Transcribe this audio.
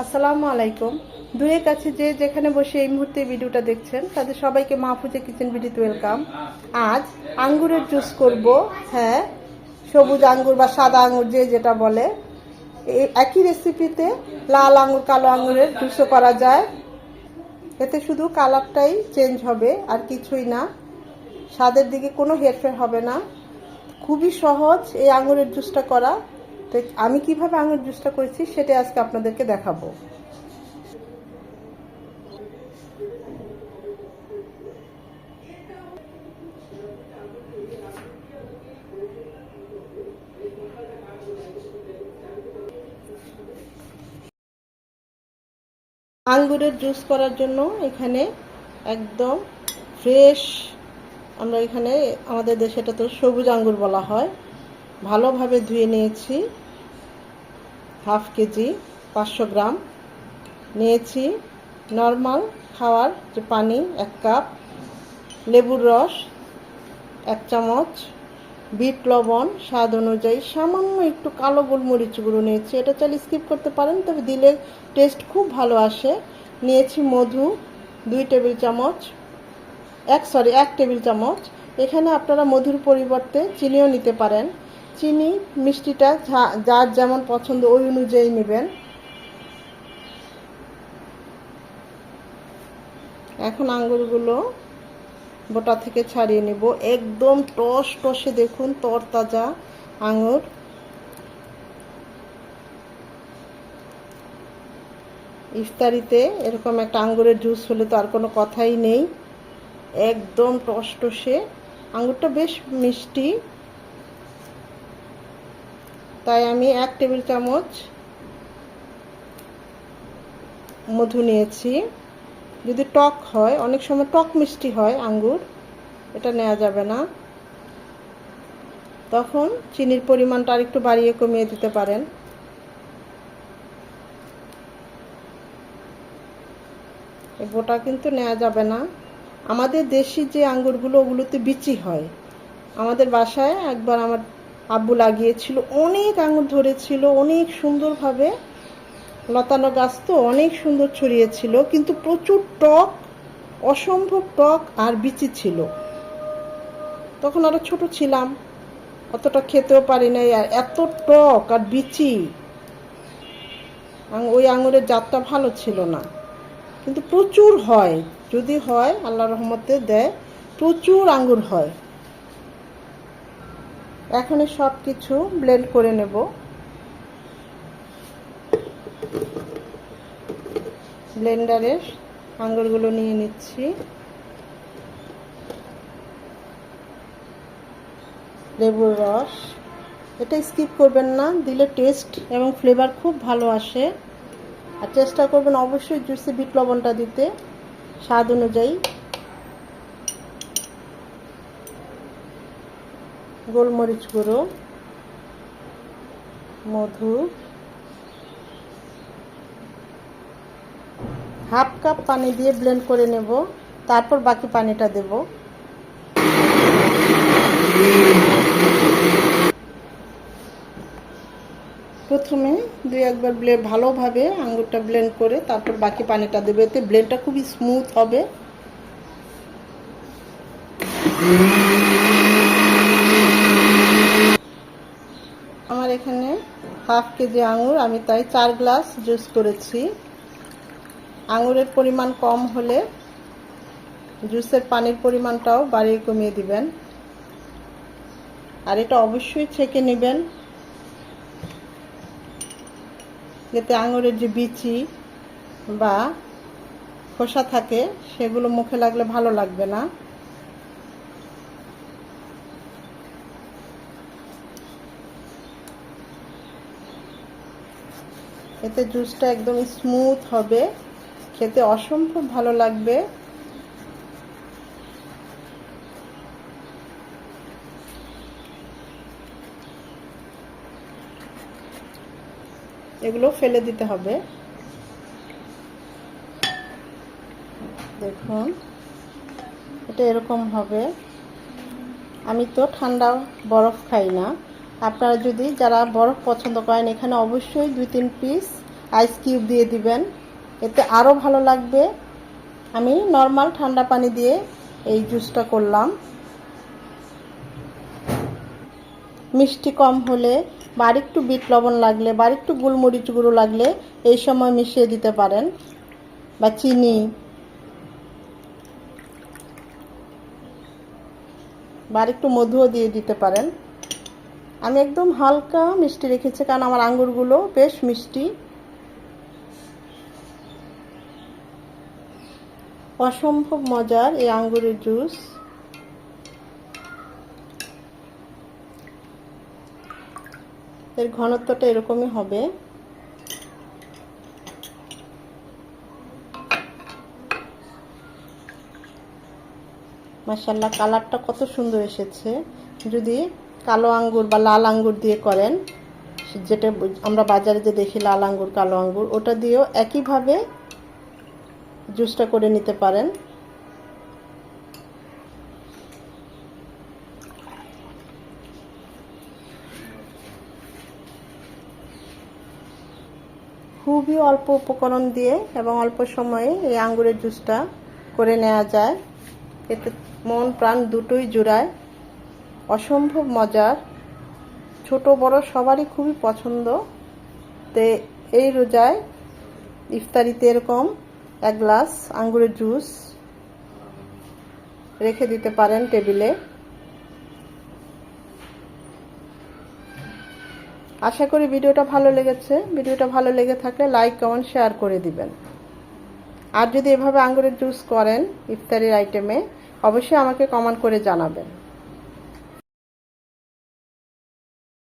আসসালামু আলাইকুম। দূরের কাছে যে যেখানে বসে এই মুহূর্তে ভিডিওটা দেখছেন তাদের সবাইকে মাহফুজা কিচেন ভিডিওতে ওয়েলকাম। আজ আঙ্গুরের জুস করব। হ্যাঁ, সবুজ আঙ্গুর বা সাদা আঙ্গুর যে যেটা বলে, এই একই রেসিপিতে লাল আঙ্গুর কালো আঙ্গুরের জুসও করা যায়। এতে শুধু কালারটাই চেঞ্জ হবে, আর কিছুই না। স্বাদের দিকে কোনো হেরফের হবে না। খুবই সহজ এই আঙ্গুরের জুসটা করা। তো আমি কিভাবে আঙ্গুর জুসটা করেছি সেটা আজকে আপনাদেরকে দেখাবো। আঙ্গুরের জুস করার জন্য এখানে একদম ফ্রেশ, আমরা এখানে আমাদের দেশে এটা তো সবুজ আঙ্গুর বলা হয়, ভালোভাবে ধুয়ে নিয়েছি। হাফ কেজি 500 গ্রাম নিয়েছি। নর্মাল খাওয়ার যে পানি 1 কাপ, লেবুর রস 1 চামচ, বিট লবণ স্বাদ অনুযায়ী, সামান্য একটু কালো গোলমরিচ গুঁড়ো নিয়েছি। এটা চাইলে স্কিপ করতে পারেন, তবে দিলে টেস্ট খুব ভালো আসে। নিয়েছি মধু 2 টেবিল চামচ, 1 টেবিল চামচ। এখানে আপনারা মধুর পরিবর্তে চিনিও নিতে পারেন। চিনি মিষ্টিটা যার যেমন পছন্দ ওই অনুযায়ী নেবেন। এখন আঙ্গুরগুলো বোটা থেকে ছাড়িয়ে নেব। একদম টস টসে, দেখুন তরতাজা আঙুর। ইফতারিতে এরকম একটা আঙ্গুরের জুস হলে তো আর কোনো কথাই নেই। একদম টস টসে, আঙ্গুরটা বেশ মিষ্টি, তাই আমি 1 টেবিল চামচ মধু নিয়েছি। যদি টক হয়, অনেক সময় টক মিষ্টি হয় আঙ্গুর, এটা নেওয়া যাবে না। তখন চিনির পরিমাণটা আরেকটু বাড়িয়ে কমিয়ে দিতে পারেন। এই বোটা কিন্তু নেওয়া যাবে না। আমাদের দেশি যে আঙ্গুরগুলো, ওগুলোতে বিচি হয়। আমাদের বাসায় একবার আমার আব্বু লাগিয়েছিল, অনেক আঙ্গুর ধরেছিল, অনেক সুন্দরভাবে লতানো গাছ, তো অনেক সুন্দর ছড়িয়েছিল, কিন্তু প্রচুর টক, অসম্ভব টক আর বিচি ছিল। তখন আরো ছোট ছিলাম, অতটা খেতেও পারি নাই, আর এত টক আর বিচি, ওই আঙুরের জাতটা ভালো ছিল না। কিন্তু প্রচুর হয়, যদি হয় আল্লাহ রহমতে দেয়, প্রচুর আঙ্গুর হয়। এখন সব কিছু ব্লেন্ড করে নেব। ব্লেন্ডারে আঙ্গুরগুলো নিয়ে নিচ্ছি। লেবুর রস, এটা স্কিপ করবেন না, দিলে টেস্ট এবং ফ্লেভার খুব ভালো আসে। আর চেষ্টা করবেন অবশ্যই জুসে বিট লবণটা দিতে স্বাদ অনুযায়ী। গোলমরিচ গুঁড়ো, মধু, হাফ কাপ পানি দিয়ে ব্লেন্ড করে নেব, তারপর বাকি পানিটা দেব। প্রথমে 2-1 বার ভালোভাবে আঙ্গুরটা ব্লেন্ড করে তারপর বাকি পানিটা দেবে, এতে ব্লেন্ডটা খুবই স্মুথ হবে। আমার এখানে হাফ কেজি আঙুর, আমি তাই 4 গ্লাস জুস করেছি। আঙুরের পরিমাণ কম হলে জুসের পানির পরিমাণটাও বাড়িয়ে কমিয়ে দিবেন। আর এটা অবশ্যই ছেঁকে নেবেন, যাতে আঙুরের যে বিচি বা খোসা থাকে সেগুলো মুখে লাগলে ভালো লাগবে না। এতে জুসটা একদম স্মুথ হবে, খেতে অসম্ভব ভালো লাগবে। এগুলো ফেলে দিতে হবে। দেখুন এটা এরকম হবে। আমি তো ঠান্ডা বরফ খাই না। আপনারা যদি যারা বরফ পছন্দ করেন, এখানে অবশ্যই 2-3 পিস আইস কিউব দিয়ে দিবেন, এতে আরও ভালো লাগবে। আমি নর্মাল ঠান্ডা পানি দিয়ে এই জুসটা করলাম। মিষ্টি কম হলে বা আরেকটু বিট লবণ লাগলে বা আরেকটু গোলমরিচ গুঁড়ো লাগলে এই সময় মিশিয়ে দিতে পারেন, বা চিনি বা আরেকটু মধুও দিয়ে দিতে পারেন। আমি একদম হালকা মিষ্টি রেখেছি কারণ আমার আঙ্গুরগুলো বেশ মিষ্টি। অসম্ভব মজার এই আঙ্গুরের জুস। এর ঘনত্বটা এরকমই হবে। মাশাআল্লাহ, কালারটা কত সুন্দর এসেছে। যদি কালো আঙ্গুর বা লাল আঙ্গুর দিয়ে করেন, যেটা আমরা বাজারে যে দেখি লাল আঙ্গুর কালো আঙ্গুর, ওটা দিয়েও একইভাবে জুসটা করে নিতে পারেন। খুবই অল্প উপকরণ দিয়ে এবং অল্প সময়ে এই আঙ্গুরের জুসটা করে নেওয়া যায়। এতে মন প্রাণ দুটোই জুড়ায়। অসম্ভব মজার, ছোট বড় সবারই খুবই পছন্দ। তো এই রোজায় ইফতারিতে এরকম এক গ্লাস আঙ্গুরের জুস রেখে দিতে পারেন টেবিলে। আশা করি ভিডিওটা ভালো লেগেছে। ভিডিওটা ভালো লেগে থাকলে লাইক কমেন্ট শেয়ার করে দিবেন। আর যদি এভাবে আঙ্গুরের জুস করেন ইফতারির আইটেমে, অবশ্যই আমাকে কমেন্ট করে জানাবেন।